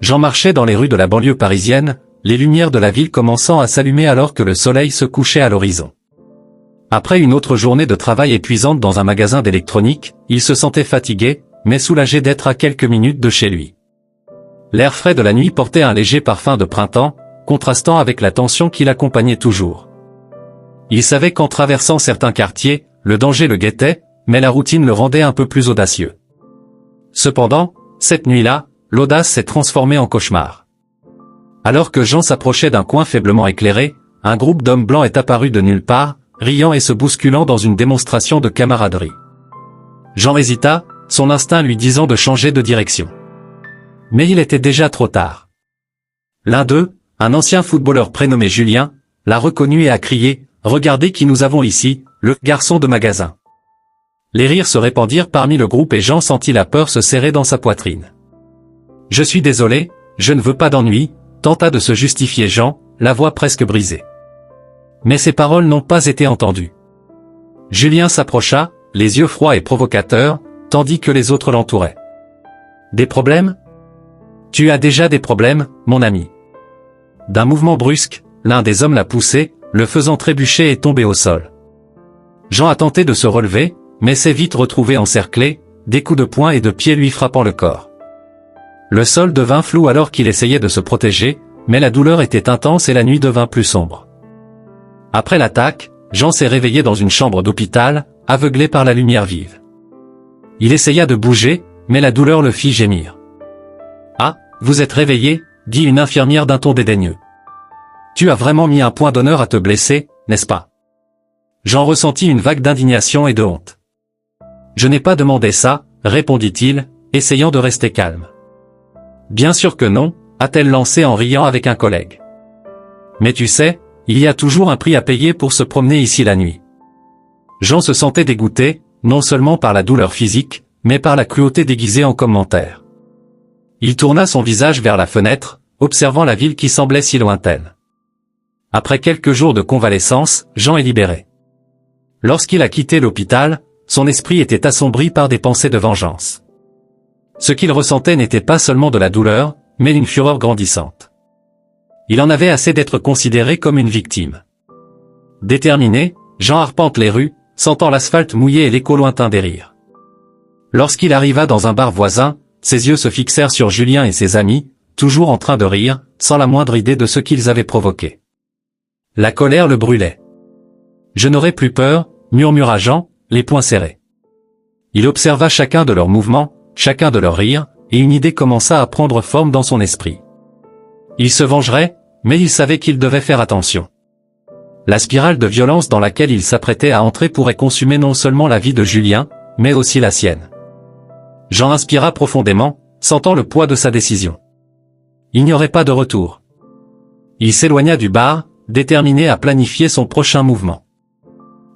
Jean marchait dans les rues de la banlieue parisienne, les lumières de la ville commençant à s'allumer alors que le soleil se couchait à l'horizon. Après une autre journée de travail épuisante dans un magasin d'électronique, il se sentait fatigué, mais soulagé d'être à quelques minutes de chez lui. L'air frais de la nuit portait un léger parfum de printemps, contrastant avec la tension qui l'accompagnait toujours. Il savait qu'en traversant certains quartiers, le danger le guettait, mais la routine le rendait un peu plus audacieux. Cependant, cette nuit-là, l'audace s'est transformée en cauchemar. Alors que Jean s'approchait d'un coin faiblement éclairé, un groupe d'hommes blancs est apparu de nulle part, riant et se bousculant dans une démonstration de camaraderie. Jean hésita, son instinct lui disant de changer de direction. Mais il était déjà trop tard. L'un d'eux, un ancien footballeur prénommé Julien, l'a reconnu et a crié « Regardez qui nous avons ici, le garçon de magasin ». Les rires se répandirent parmi le groupe et Jean sentit la peur se serrer dans sa poitrine. « Je suis désolé, je ne veux pas d'ennui », tenta de se justifier Jean, la voix presque brisée. Mais ses paroles n'ont pas été entendues. Julien s'approcha, les yeux froids et provocateurs, tandis que les autres l'entouraient. « Des problèmes ? Tu as déjà des problèmes, mon ami. » D'un mouvement brusque, l'un des hommes l'a poussé, le faisant trébucher et tomber au sol. Jean a tenté de se relever, mais s'est vite retrouvé encerclé, des coups de poing et de pied lui frappant le corps. Le sol devint flou alors qu'il essayait de se protéger, mais la douleur était intense et la nuit devint plus sombre. Après l'attaque, Jean s'est réveillé dans une chambre d'hôpital, aveuglé par la lumière vive. Il essaya de bouger, mais la douleur le fit gémir. « Ah, vous êtes réveillé ?» dit une infirmière d'un ton dédaigneux. « Tu as vraiment mis un point d'honneur à te blesser, n'est-ce pas ?» Jean ressentit une vague d'indignation et de honte. « Je n'ai pas demandé ça, » répondit-il, essayant de rester calme. « Bien sûr que non, » a-t-elle lancé en riant avec un collègue. « Mais tu sais, il y a toujours un prix à payer pour se promener ici la nuit. » Jean se sentait dégoûté, non seulement par la douleur physique, mais par la cruauté déguisée en commentaire. Il tourna son visage vers la fenêtre, observant la ville qui semblait si lointaine. Après quelques jours de convalescence, Jean est libéré. Lorsqu'il a quitté l'hôpital, son esprit était assombri par des pensées de vengeance. Ce qu'il ressentait n'était pas seulement de la douleur, mais une fureur grandissante. Il en avait assez d'être considéré comme une victime. Déterminé, Jean arpente les rues, sentant l'asphalte mouillé et l'écho lointain des rires. Lorsqu'il arriva dans un bar voisin, ses yeux se fixèrent sur Julien et ses amis, toujours en train de rire, sans la moindre idée de ce qu'ils avaient provoqué. La colère le brûlait. « Je n'aurai plus peur », murmura Jean, les poings serrés. Il observa chacun de leurs mouvements, chacun de leurs rires, et une idée commença à prendre forme dans son esprit. Il se vengerait, mais il savait qu'il devait faire attention. La spirale de violence dans laquelle il s'apprêtait à entrer pourrait consumer non seulement la vie de Julien, mais aussi la sienne. Jean inspira profondément, sentant le poids de sa décision. Il n'y aurait pas de retour. Il s'éloigna du bar, déterminé à planifier son prochain mouvement.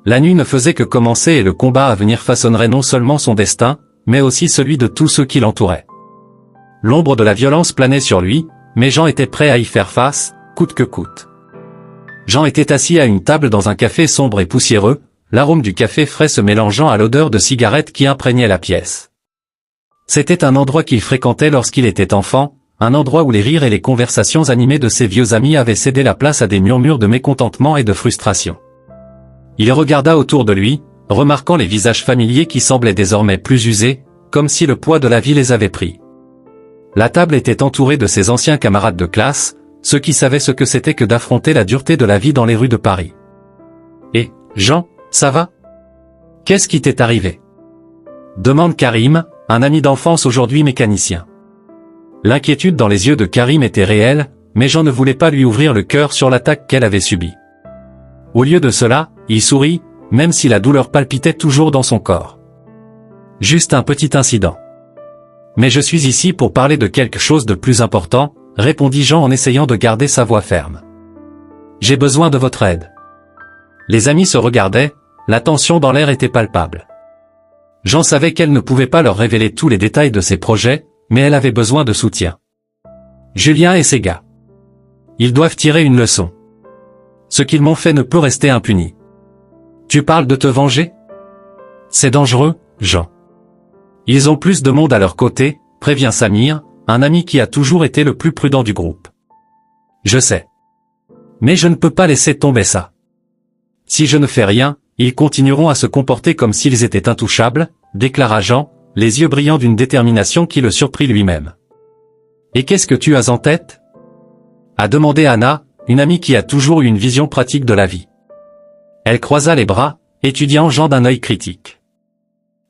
La nuit ne faisait que commencer et le combat à venir façonnerait non seulement son destin, mais aussi celui de tous ceux qui l'entouraient. L'ombre de la violence planait sur lui, mais Jean était prêt à y faire face, coûte que coûte. Jean était assis à une table dans un café sombre et poussiéreux, l'arôme du café frais se mélangeant à l'odeur de cigarette qui imprégnait la pièce. C'était un endroit qu'il fréquentait lorsqu'il était enfant, un endroit où les rires et les conversations animées de ses vieux amis avaient cédé la place à des murmures de mécontentement et de frustration. Il regarda autour de lui, remarquant les visages familiers qui semblaient désormais plus usés, comme si le poids de la vie les avait pris. La table était entourée de ses anciens camarades de classe, ceux qui savaient ce que c'était que d'affronter la dureté de la vie dans les rues de Paris. « Et, Jean, ça va ? Qu'est-ce qui t'est arrivé ?» demande Karim, un ami d'enfance aujourd'hui mécanicien. L'inquiétude dans les yeux de Karim était réelle, mais Jean ne voulait pas lui ouvrir le cœur sur l'attaque qu'elle avait subie. Au lieu de cela, il sourit, même si la douleur palpitait toujours dans son corps. « Juste un petit incident. »« Mais je suis ici pour parler de quelque chose de plus important, » répondit Jean en essayant de garder sa voix ferme. « J'ai besoin de votre aide. » Les amis se regardaient, la tension dans l'air était palpable. Jean savait qu'elle ne pouvait pas leur révéler tous les détails de ses projets, mais elle avait besoin de soutien. Julien et ses gars. Ils doivent tirer une leçon. Ce qu'ils m'ont fait ne peut rester impuni. Tu parles de te venger? C'est dangereux, Jean. Ils ont plus de monde à leur côté, prévient Samir, un ami qui a toujours été le plus prudent du groupe. Je sais. Mais je ne peux pas laisser tomber ça. Si je ne fais rien, ils continueront à se comporter comme s'ils étaient intouchables, déclara Jean, les yeux brillants d'une détermination qui le surprit lui-même. Et qu'est-ce que tu as en tête? A demandé Anna, une amie qui a toujours eu une vision pratique de la vie. Elle croisa les bras, étudiant Jean d'un œil critique.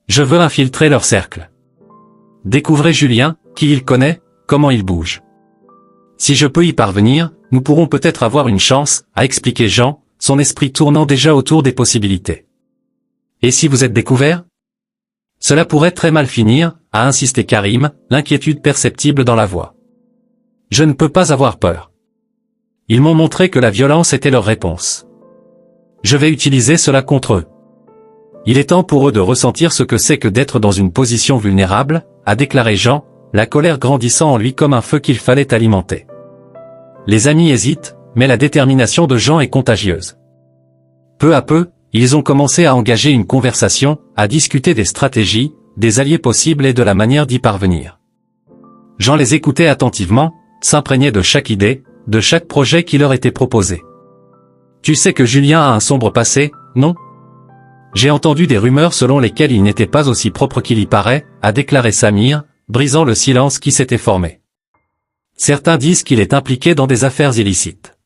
Je veux infiltrer leur cercle. Découvrez Julien, qui il connaît, comment il bouge. Si je peux y parvenir, nous pourrons peut-être avoir une chance, a expliqué Jean, son esprit tournant déjà autour des possibilités. Et si vous êtes découvert? Cela pourrait très mal finir, a insisté Karim, l'inquiétude perceptible dans la voix. Je ne peux pas avoir peur. Ils m'ont montré que la violence était leur réponse. Je vais utiliser cela contre eux. Il est temps pour eux de ressentir ce que c'est que d'être dans une position vulnérable, a déclaré Jean, la colère grandissant en lui comme un feu qu'il fallait alimenter. Les amis hésitent, mais la détermination de Jean est contagieuse. Peu à peu, ils ont commencé à engager une conversation, à discuter des stratégies, des alliés possibles et de la manière d'y parvenir. Jean les écoutait attentivement, s'imprégnait de chaque idée, de chaque projet qui leur était proposé. Tu sais que Julien a un sombre passé, non? J'ai entendu des rumeurs selon lesquelles il n'était pas aussi propre qu'il y paraît, a déclaré Samir, brisant le silence qui s'était formé. Certains disent qu'il est impliqué dans des affaires illicites.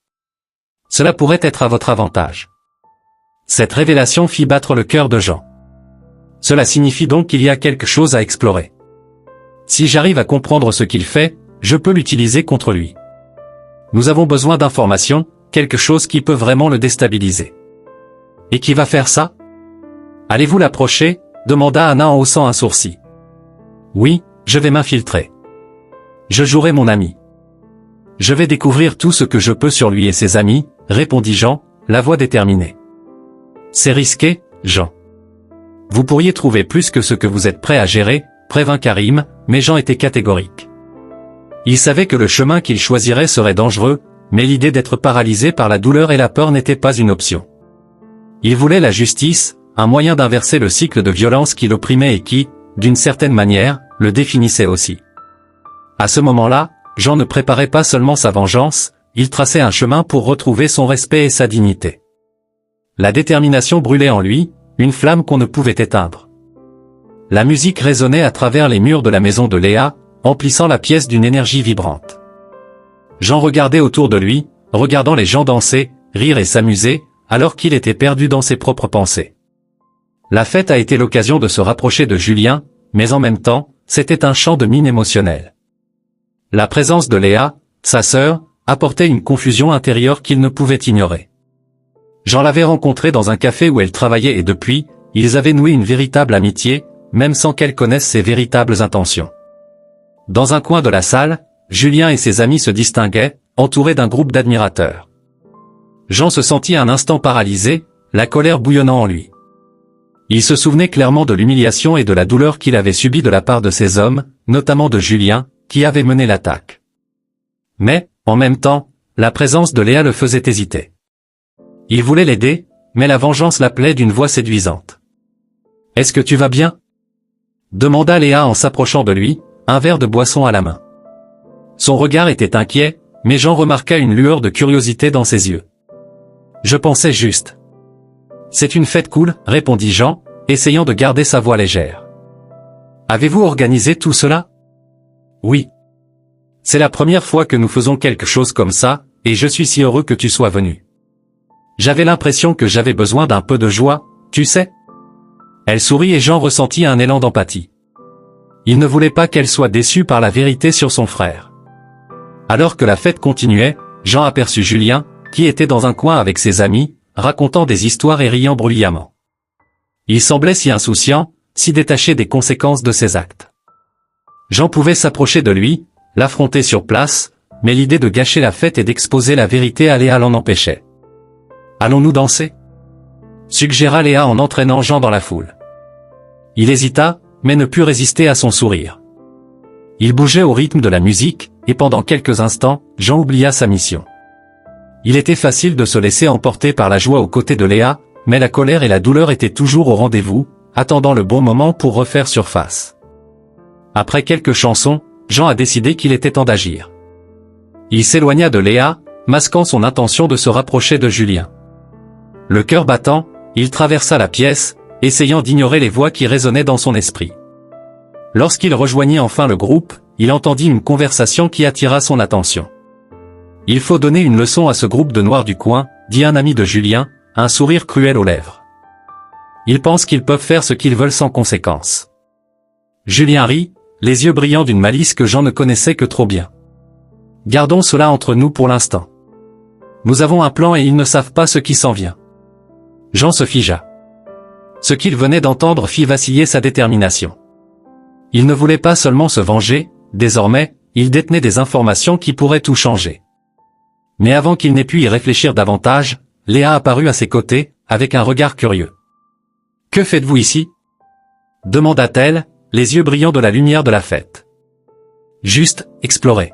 Cela pourrait être à votre avantage. Cette révélation fit battre le cœur de Jean. Cela signifie donc qu'il y a quelque chose à explorer. Si j'arrive à comprendre ce qu'il fait, je peux l'utiliser contre lui. Nous avons besoin d'informations, quelque chose qui peut vraiment le déstabiliser. Et qui va faire ça? Allez-vous l'approcher? Demanda Anna en haussant un sourcil. Oui, je vais m'infiltrer. Je jouerai mon ami. Je vais découvrir tout ce que je peux sur lui et ses amis, répondit Jean, la voix déterminée. C'est risqué, Jean. Vous pourriez trouver plus que ce que vous êtes prêt à gérer, prévint Karim, mais Jean était catégorique. Il savait que le chemin qu'il choisirait serait dangereux, mais l'idée d'être paralysé par la douleur et la peur n'était pas une option. Il voulait la justice, un moyen d'inverser le cycle de violence qui l'opprimait et qui, d'une certaine manière, le définissait aussi. À ce moment-là, Jean ne préparait pas seulement sa vengeance, il traçait un chemin pour retrouver son respect et sa dignité. La détermination brûlait en lui, une flamme qu'on ne pouvait éteindre. La musique résonnait à travers les murs de la maison de Léa, emplissant la pièce d'une énergie vibrante. Jean regardait autour de lui, regardant les gens danser, rire et s'amuser, alors qu'il était perdu dans ses propres pensées. La fête a été l'occasion de se rapprocher de Julien, mais en même temps, c'était un champ de mine émotionnel. La présence de Léa, sa sœur, apportait une confusion intérieure qu'il ne pouvait ignorer. Jean l'avait rencontrée dans un café où elle travaillait et depuis, ils avaient noué une véritable amitié, même sans qu'elle connaisse ses véritables intentions. Dans un coin de la salle, Julien et ses amis se distinguaient, entourés d'un groupe d'admirateurs. Jean se sentit un instant paralysé, la colère bouillonnant en lui. Il se souvenait clairement de l'humiliation et de la douleur qu'il avait subie de la part de ces hommes, notamment de Julien, qui avait mené l'attaque. Mais, en même temps, la présence de Léa le faisait hésiter. Il voulait l'aider, mais la vengeance l'appelait d'une voix séduisante. « Est-ce que tu vas bien ?» demanda Léa en s'approchant de lui, un verre de boisson à la main. Son regard était inquiet, mais Jean remarqua une lueur de curiosité dans ses yeux. « Je pensais juste. »« C'est une fête cool, » répondit Jean, essayant de garder sa voix légère. « Avez-vous organisé tout cela ?»« Oui. C'est la première fois que nous faisons quelque chose comme ça, et je suis si heureux que tu sois venu. J'avais l'impression que j'avais besoin d'un peu de joie, tu sais. » Elle sourit et Jean ressentit un élan d'empathie. Il ne voulait pas qu'elle soit déçue par la vérité sur son frère. Alors que la fête continuait, Jean aperçut Julien, qui était dans un coin avec ses amis, racontant des histoires et riant bruyamment. Il semblait si insouciant, si détaché des conséquences de ses actes. Jean pouvait s'approcher de lui, l'affronter sur place, mais l'idée de gâcher la fête et d'exposer la vérité à Léa l'en empêchait. « Allons-nous danser ?» suggéra Léa en entraînant Jean dans la foule. Il hésita, mais ne put résister à son sourire. Il bougeait au rythme de la musique, et pendant quelques instants, Jean oublia sa mission. Il était facile de se laisser emporter par la joie aux côtés de Léa, mais la colère et la douleur étaient toujours au rendez-vous, attendant le bon moment pour refaire surface. Après quelques chansons, Jean a décidé qu'il était temps d'agir. Il s'éloigna de Léa, masquant son intention de se rapprocher de Julien. Le cœur battant, il traversa la pièce, essayant d'ignorer les voix qui résonnaient dans son esprit. Lorsqu'il rejoignit enfin le groupe, il entendit une conversation qui attira son attention. « Il faut donner une leçon à ce groupe de noirs du coin », dit un ami de Julien, un sourire cruel aux lèvres. « Ils pensent qu'ils peuvent faire ce qu'ils veulent sans conséquence. » Julien rit, les yeux brillants d'une malice que Jean ne connaissait que trop bien. « Gardons cela entre nous pour l'instant. Nous avons un plan et ils ne savent pas ce qui s'en vient. » Jean se figea. Ce qu'il venait d'entendre fit vaciller sa détermination. Il ne voulait pas seulement se venger, désormais, il détenait des informations qui pourraient tout changer. Mais avant qu'il n'ait pu y réfléchir davantage, Léa apparut à ses côtés, avec un regard curieux. « Que faites-vous ici » demanda-t-elle, les yeux brillants de la lumière de la fête. « Juste, explorer. »«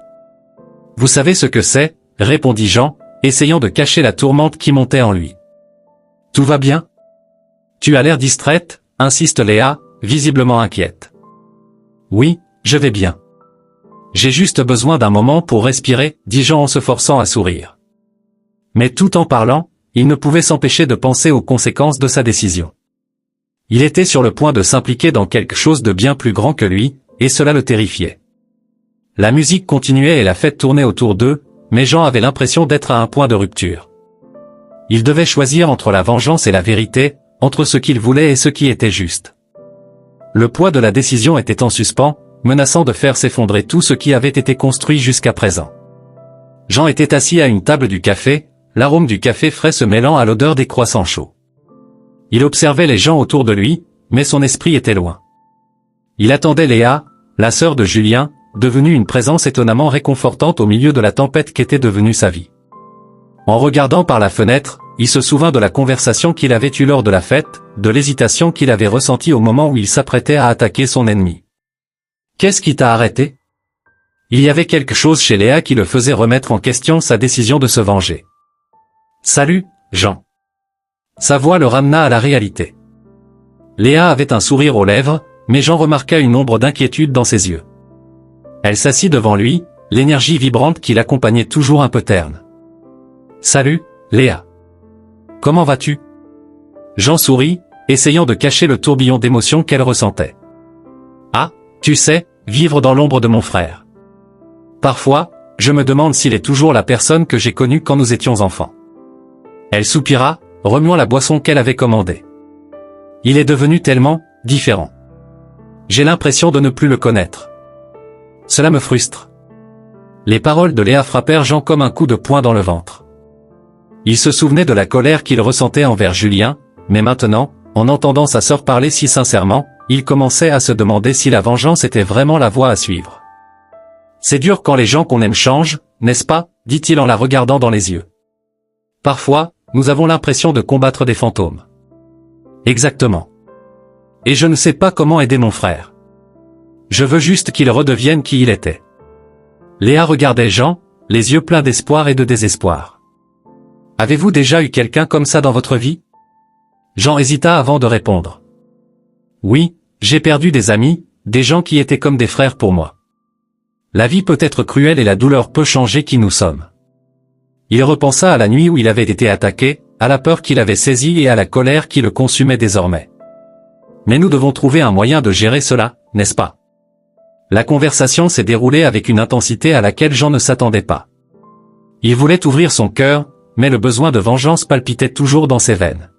Vous savez ce que c'est » répondit Jean, essayant de cacher la tourmente qui montait en lui. « Tout va bien ?»« Tu as l'air distraite » insiste Léa, visiblement inquiète. « Oui, je vais bien. J'ai juste besoin d'un moment pour respirer, dit Jean en se forçant à sourire. Mais tout en parlant, il ne pouvait s'empêcher de penser aux conséquences de sa décision. Il était sur le point de s'impliquer dans quelque chose de bien plus grand que lui, et cela le terrifiait. La musique continuait et la fête tournait autour d'eux, mais Jean avait l'impression d'être à un point de rupture. Il devait choisir entre la vengeance et la vérité, entre ce qu'il voulait et ce qui était juste. Le poids de la décision était en suspens, menaçant de faire s'effondrer tout ce qui avait été construit jusqu'à présent. Jean était assis à une table du café, l'arôme du café frais se mêlant à l'odeur des croissants chauds. Il observait les gens autour de lui, mais son esprit était loin. Il attendait Léa, la sœur de Julien, devenue une présence étonnamment réconfortante au milieu de la tempête qu'était devenue sa vie. En regardant par la fenêtre, il se souvint de la conversation qu'il avait eue lors de la fête, de l'hésitation qu'il avait ressentie au moment où il s'apprêtait à attaquer son ennemi. « Qu'est-ce qui t'a arrêté » Il y avait quelque chose chez Léa qui le faisait remettre en question sa décision de se venger. « Salut, Jean. » Sa voix le ramena à la réalité. Léa avait un sourire aux lèvres, mais Jean remarqua une ombre d'inquiétude dans ses yeux. Elle s'assit devant lui, l'énergie vibrante qui l'accompagnait toujours un peu terne. « Salut, Léa. Comment vas-tu » Jean sourit, essayant de cacher le tourbillon d'émotions qu'elle ressentait. « Ah, tu sais, vivre dans l'ombre de mon frère. Parfois, je me demande s'il est toujours la personne que j'ai connue quand nous étions enfants. » Elle soupira, remuant la boisson qu'elle avait commandée. « Il est devenu tellement différent. J'ai l'impression de ne plus le connaître. Cela me frustre. » Les paroles de Léa frappèrent Jean comme un coup de poing dans le ventre. Il se souvenait de la colère qu'il ressentait envers Julien, mais maintenant, en entendant sa sœur parler si sincèrement, il commençait à se demander si la vengeance était vraiment la voie à suivre. « C'est dur quand les gens qu'on aime changent, n'est-ce pas » dit-il en la regardant dans les yeux. « Parfois, nous avons l'impression de combattre des fantômes. » Exactement. Et je ne sais pas comment aider mon frère. Je veux juste qu'il redevienne qui il était. Léa regardait Jean, les yeux pleins d'espoir et de désespoir. « Avez-vous déjà eu quelqu'un comme ça dans votre vie » Jean hésita avant de répondre. « Oui, j'ai perdu des amis, des gens qui étaient comme des frères pour moi. La vie peut être cruelle et la douleur peut changer qui nous sommes. » Il repensa à la nuit où il avait été attaqué, à la peur qu'il avait saisie et à la colère qui le consumait désormais. Mais nous devons trouver un moyen de gérer cela, n'est-ce pas? La conversation s'est déroulée avec une intensité à laquelle Jean ne s'attendait pas. Il voulait ouvrir son cœur, mais le besoin de vengeance palpitait toujours dans ses veines.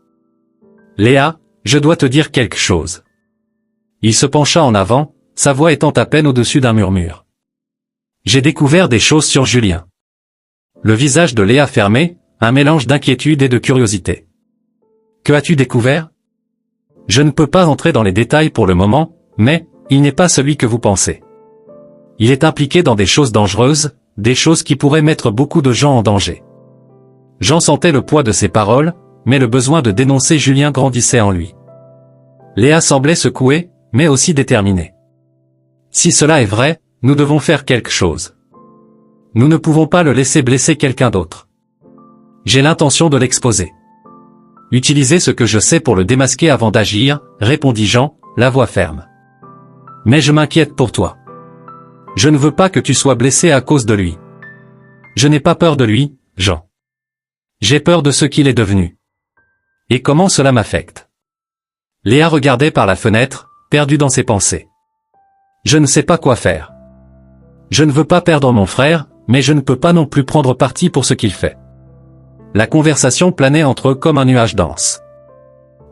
« Léa, je dois te dire quelque chose. » Il se pencha en avant, sa voix étant à peine au-dessus d'un murmure. « J'ai découvert des choses sur Julien. » Le visage de Léa fermé, un mélange d'inquiétude et de curiosité. « Que as-tu découvert ?» Je ne peux pas entrer dans les détails pour le moment, mais, il n'est pas celui que vous pensez. Il est impliqué dans des choses dangereuses, des choses qui pourraient mettre beaucoup de gens en danger. Jean sentait le poids de ses paroles, mais le besoin de dénoncer Julien grandissait en lui. Léa semblait secouée, mais aussi déterminée. Si cela est vrai, nous devons faire quelque chose. Nous ne pouvons pas le laisser blesser quelqu'un d'autre. J'ai l'intention de l'exposer. Utilisez ce que je sais pour le démasquer avant d'agir, répondit Jean, la voix ferme. Mais je m'inquiète pour toi. Je ne veux pas que tu sois blessé à cause de lui. Je n'ai pas peur de lui, Jean. J'ai peur de ce qu'il est devenu. Et comment cela m'affecte. Léa regardait par la fenêtre, perdue dans ses pensées. Je ne sais pas quoi faire. Je ne veux pas perdre mon frère, mais je ne peux pas non plus prendre parti pour ce qu'il fait. La conversation planait entre eux comme un nuage dense.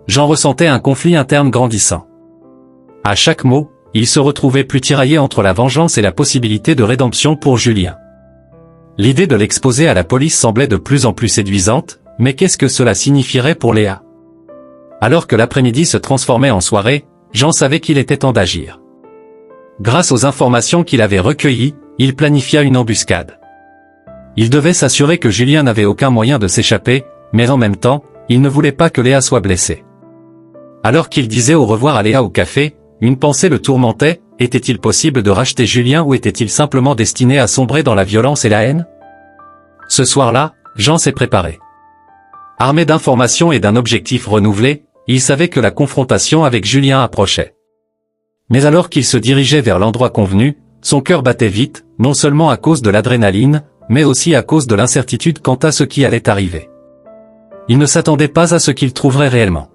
Jean ressentait un conflit interne grandissant. À chaque mot, il se retrouvait plus tiraillé entre la vengeance et la possibilité de rédemption pour Julien. L'idée de l'exposer à la police semblait de plus en plus séduisante, mais qu'est-ce que cela signifierait pour Léa? Alors que l'après-midi se transformait en soirée, Jean savait qu'il était temps d'agir. Grâce aux informations qu'il avait recueillies, il planifia une embuscade. Il devait s'assurer que Julien n'avait aucun moyen de s'échapper, mais en même temps, il ne voulait pas que Léa soit blessée. Alors qu'il disait au revoir à Léa au café, une pensée le tourmentait, était-il possible de racheter Julien ou était-il simplement destiné à sombrer dans la violence et la haine? Ce soir-là, Jean s'est préparé. Armé d'informations et d'un objectif renouvelé, il savait que la confrontation avec Julien approchait. Mais alors qu'il se dirigeait vers l'endroit convenu, son cœur battait vite, non seulement à cause de l'adrénaline, mais aussi à cause de l'incertitude quant à ce qui allait arriver. Il ne s'attendait pas à ce qu'il trouverait réellement.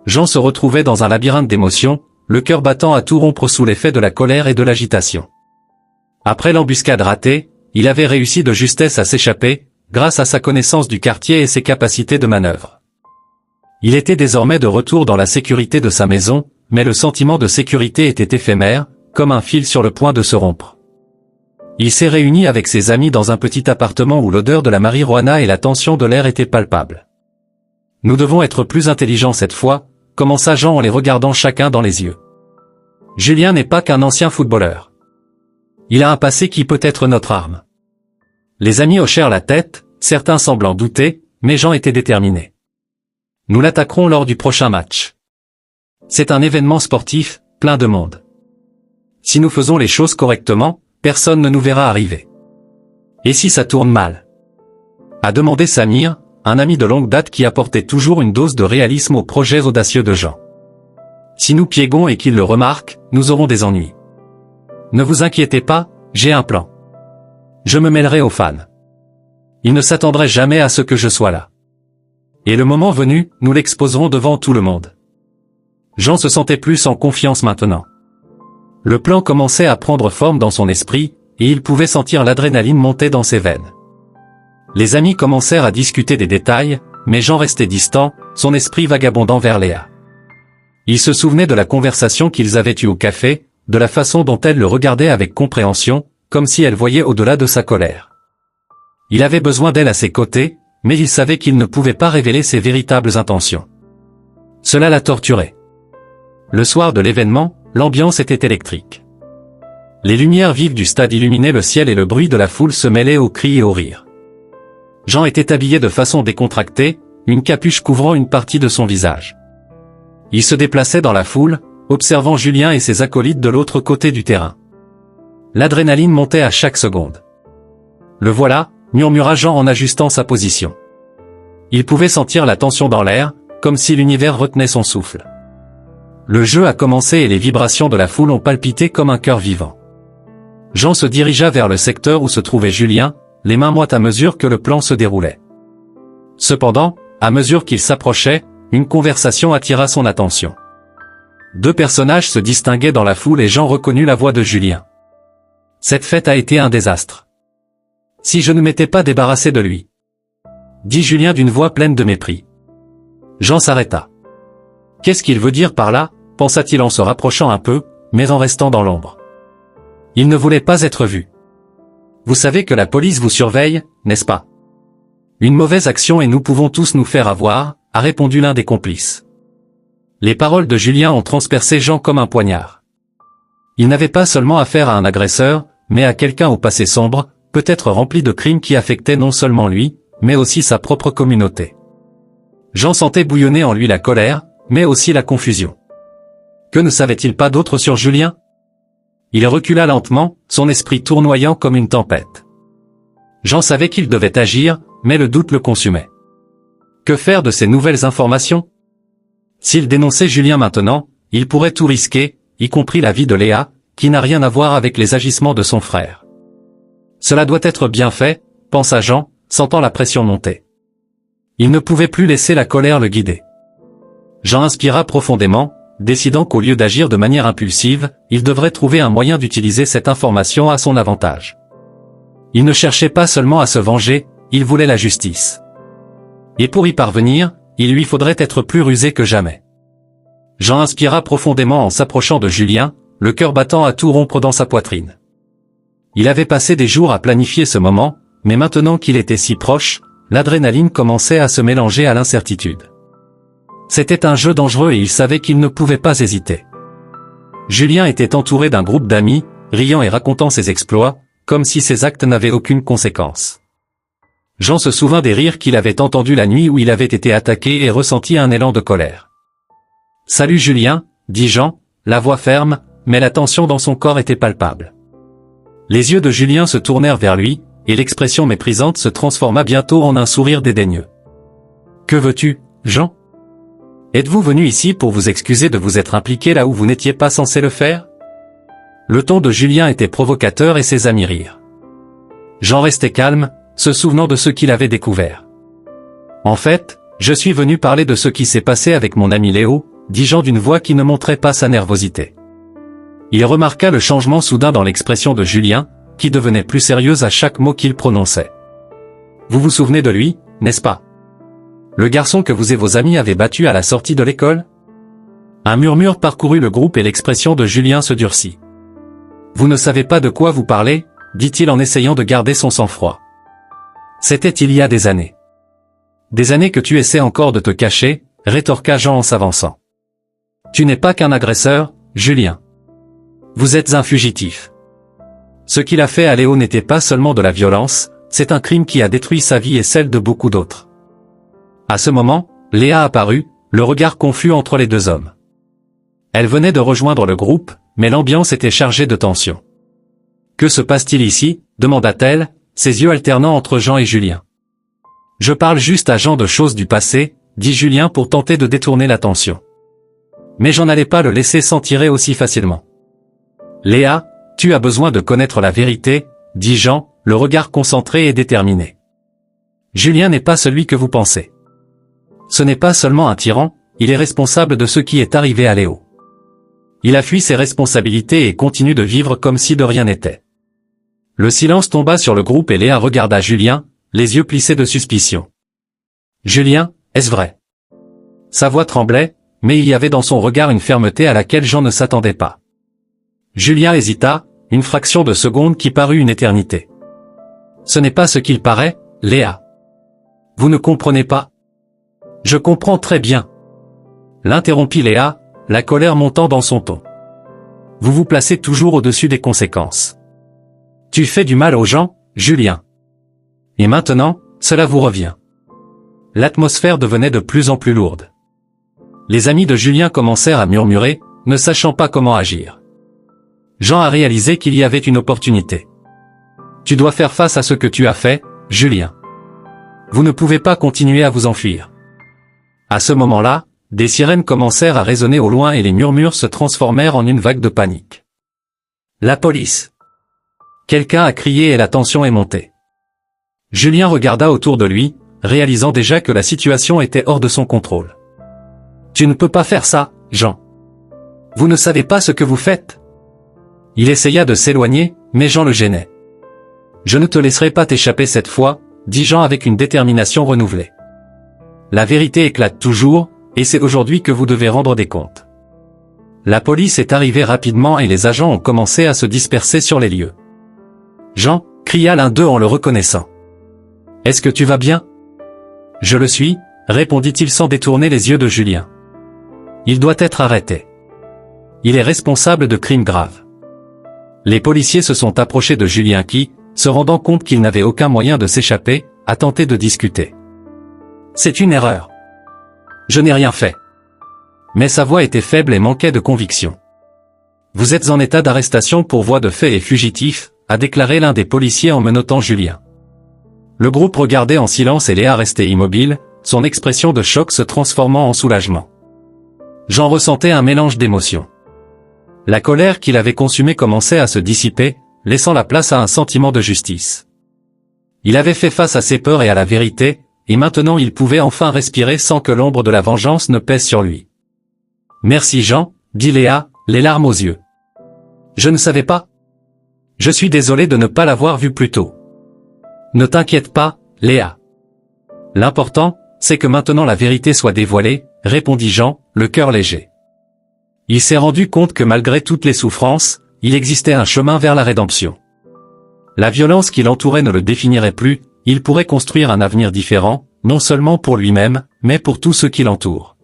Jean se retrouvait dans un labyrinthe d'émotions, le cœur battant à tout rompre sous l'effet de la colère et de l'agitation. Après l'embuscade ratée, il avait réussi de justesse à s'échapper, grâce à sa connaissance du quartier et ses capacités de manœuvre. Il était désormais de retour dans la sécurité de sa maison, mais le sentiment de sécurité était éphémère, comme un fil sur le point de se rompre. Il s'est réuni avec ses amis dans un petit appartement où l'odeur de la marijuana et la tension de l'air étaient palpables. « Nous devons être plus intelligents cette fois », commença Jean en les regardant chacun dans les yeux. Julien n'est pas qu'un ancien footballeur. Il a un passé qui peut être notre arme. Les amis hochèrent la tête, certains semblant douter, mais Jean était déterminé. Nous l'attaquerons lors du prochain match. C'est un événement sportif, plein de monde. Si nous faisons les choses correctement, personne ne nous verra arriver. Et si ça tourne mal? A demandé Samir, un ami de longue date qui apportait toujours une dose de réalisme aux projets audacieux de Jean. Si nous piégons et qu'il le remarque, nous aurons des ennuis. Ne vous inquiétez pas, j'ai un plan. Je me mêlerai aux fans. Ils ne s'attendraient jamais à ce que je sois là. Et le moment venu, nous l'exposerons devant tout le monde. Jean se sentait plus en confiance maintenant. Le plan commençait à prendre forme dans son esprit, et il pouvait sentir l'adrénaline monter dans ses veines. Les amis commencèrent à discuter des détails, mais Jean restait distant, son esprit vagabondant vers Léa. Il se souvenait de la conversation qu'ils avaient eue au café, de la façon dont elle le regardait avec compréhension, comme si elle voyait au-delà de sa colère. Il avait besoin d'elle à ses côtés, mais il savait qu'il ne pouvait pas révéler ses véritables intentions. Cela la torturait. Le soir de l'événement, l'ambiance était électrique. Les lumières vives du stade illuminaient le ciel et le bruit de la foule se mêlait aux cris et aux rires. Jean était habillé de façon décontractée, une capuche couvrant une partie de son visage. Il se déplaçait dans la foule, observant Julien et ses acolytes de l'autre côté du terrain. L'adrénaline montait à chaque seconde. Le voilà, murmura Jean en ajustant sa position. Il pouvait sentir la tension dans l'air, comme si l'univers retenait son souffle. Le jeu a commencé et les vibrations de la foule ont palpité comme un cœur vivant. Jean se dirigea vers le secteur où se trouvait Julien, les mains moites à mesure que le plan se déroulait. Cependant, à mesure qu'il s'approchait, une conversation attira son attention. Deux personnages se distinguaient dans la foule et Jean reconnut la voix de Julien. Cette fête a été un désastre. Si je ne m'étais pas débarrassé de lui, dit Julien d'une voix pleine de mépris. Jean s'arrêta. Qu'est-ce qu'il veut dire par là, pensa-t-il en se rapprochant un peu, mais en restant dans l'ombre. Il ne voulait pas être vu. Vous savez que la police vous surveille, n'est-ce pas? Une mauvaise action et nous pouvons tous nous faire avoir, a répondu l'un des complices. Les paroles de Julien ont transpercé Jean comme un poignard. Il n'avait pas seulement affaire à un agresseur, mais à quelqu'un au passé sombre, peut-être rempli de crimes qui affectaient non seulement lui, mais aussi sa propre communauté. Jean sentait bouillonner en lui la colère, mais aussi la confusion. Que ne savait-il pas d'autre sur Julien? Il recula lentement, son esprit tournoyant comme une tempête. Jean savait qu'il devait agir, mais le doute le consumait. Que faire de ces nouvelles informations? S'il dénonçait Julien maintenant, il pourrait tout risquer, y compris la vie de Léa, qui n'a rien à voir avec les agissements de son frère. Cela doit être bien fait, pensa Jean, sentant la pression monter. Il ne pouvait plus laisser la colère le guider. Jean inspira profondément, décidant qu'au lieu d'agir de manière impulsive, il devrait trouver un moyen d'utiliser cette information à son avantage. Il ne cherchait pas seulement à se venger, il voulait la justice. Et pour y parvenir, il lui faudrait être plus rusé que jamais. Jean inspira profondément en s'approchant de Julien, le cœur battant à tout rompre dans sa poitrine. Il avait passé des jours à planifier ce moment, mais maintenant qu'il était si proche, l'adrénaline commençait à se mélanger à l'incertitude. C'était un jeu dangereux et il savait qu'il ne pouvait pas hésiter. Julien était entouré d'un groupe d'amis, riant et racontant ses exploits, comme si ses actes n'avaient aucune conséquence. Jean se souvint des rires qu'il avait entendus la nuit où il avait été attaqué et ressentit un élan de colère. « Salut Julien », dit Jean, la voix ferme, mais la tension dans son corps était palpable. Les yeux de Julien se tournèrent vers lui, et l'expression méprisante se transforma bientôt en un sourire dédaigneux. « Que veux-tu, Jean ? Êtes-vous venu ici pour vous excuser de vous être impliqué là où vous n'étiez pas censé le faire ?» Le ton de Julien était provocateur et ses amis rirent. Jean restait calme, se souvenant de ce qu'il avait découvert. « En fait, je suis venu parler de ce qui s'est passé avec mon ami Léo, » dit Jean d'une voix qui ne montrait pas sa nervosité. Il remarqua le changement soudain dans l'expression de Julien, qui devenait plus sérieuse à chaque mot qu'il prononçait. « Vous vous souvenez de lui, n'est-ce pas ? Le garçon que vous et vos amis avez battu à la sortie de l'école ?» Un murmure parcourut le groupe et l'expression de Julien se durcit. « Vous ne savez pas de quoi vous parlez ?» dit-il en essayant de garder son sang-froid. « C'était il y a des années. »« Des années que tu essaies encore de te cacher » rétorqua Jean en s'avançant. « Tu n'es pas qu'un agresseur, Julien. Vous êtes un fugitif. Ce qu'il a fait à Léo n'était pas seulement de la violence, c'est un crime qui a détruit sa vie et celle de beaucoup d'autres. » À ce moment, Léa apparut, le regard confus entre les deux hommes. Elle venait de rejoindre le groupe, mais l'ambiance était chargée de tension. « Que se passe-t-il ici ?» demanda-t-elle, ses yeux alternant entre Jean et Julien. « Je parle juste à Jean de choses du passé, » dit Julien pour tenter de détourner l'attention. Mais Jean n'allait pas le laisser s'en tirer aussi facilement. « Léa, tu as besoin de connaître la vérité, » dit Jean, le regard concentré et déterminé. « Julien n'est pas celui que vous pensez. Ce n'est pas seulement un tyran, il est responsable de ce qui est arrivé à Léo. Il a fui ses responsabilités et continue de vivre comme si de rien n'était. » Le silence tomba sur le groupe et Léa regarda Julien, les yeux plissés de suspicion. « Julien, est-ce vrai ?» Sa voix tremblait, mais il y avait dans son regard une fermeté à laquelle Jean ne s'attendait pas. Julien hésita, une fraction de seconde qui parut une éternité. « Ce n'est pas ce qu'il paraît, Léa. Vous ne comprenez pas ? » « Je comprends très bien. » L'interrompit Léa, la colère montant dans son ton. « Vous vous placez toujours au-dessus des conséquences. Tu fais du mal aux gens, Julien. Et maintenant, cela vous revient. » L'atmosphère devenait de plus en plus lourde. Les amis de Julien commencèrent à murmurer, ne sachant pas comment agir. Jean a réalisé qu'il y avait une opportunité. « Tu dois faire face à ce que tu as fait, Julien. Vous ne pouvez pas continuer à vous enfuir. » À ce moment-là, des sirènes commencèrent à résonner au loin et les murmures se transformèrent en une vague de panique. « La police !» Quelqu'un a crié et la tension est montée. Julien regarda autour de lui, réalisant déjà que la situation était hors de son contrôle. « Tu ne peux pas faire ça, Jean. Vous ne savez pas ce que vous faites. » Il essaya de s'éloigner, mais Jean le gênait. « Je ne te laisserai pas t'échapper cette fois, » dit Jean avec une détermination renouvelée. La vérité éclate toujours, et c'est aujourd'hui que vous devez rendre des comptes. La police est arrivée rapidement et les agents ont commencé à se disperser sur les lieux. « Jean !» cria l'un d'eux en le reconnaissant. « Est-ce que tu vas bien ?»« Je le suis », répondit-il sans détourner les yeux de Julien. « Il doit être arrêté. Il est responsable de crimes graves. » Les policiers se sont approchés de Julien qui, se rendant compte qu'il n'avait aucun moyen de s'échapper, a tenté de discuter. « C'est une erreur. Je n'ai rien fait. » Mais sa voix était faible et manquait de conviction. « Vous êtes en état d'arrestation pour voie de fait et fugitif, » a déclaré l'un des policiers en menottant Julien. Le groupe regardait en silence et Léa restait immobile, son expression de choc se transformant en soulagement. Jean ressentait un mélange d'émotions. La colère qu'il avait consumée commençait à se dissiper, laissant la place à un sentiment de justice. Il avait fait face à ses peurs et à la vérité, et maintenant il pouvait enfin respirer sans que l'ombre de la vengeance ne pèse sur lui. « Merci Jean », dit Léa, les larmes aux yeux. « Je ne savais pas. Je suis désolé de ne pas l'avoir vu plus tôt. »« Ne t'inquiète pas, Léa. L'important, c'est que maintenant la vérité soit dévoilée, » répondit Jean, le cœur léger. Il s'est rendu compte que malgré toutes les souffrances, il existait un chemin vers la rédemption. La violence qui l'entourait ne le définirait plus, il pourrait construire un avenir différent, non seulement pour lui-même, mais pour tous ceux qui l'entourent.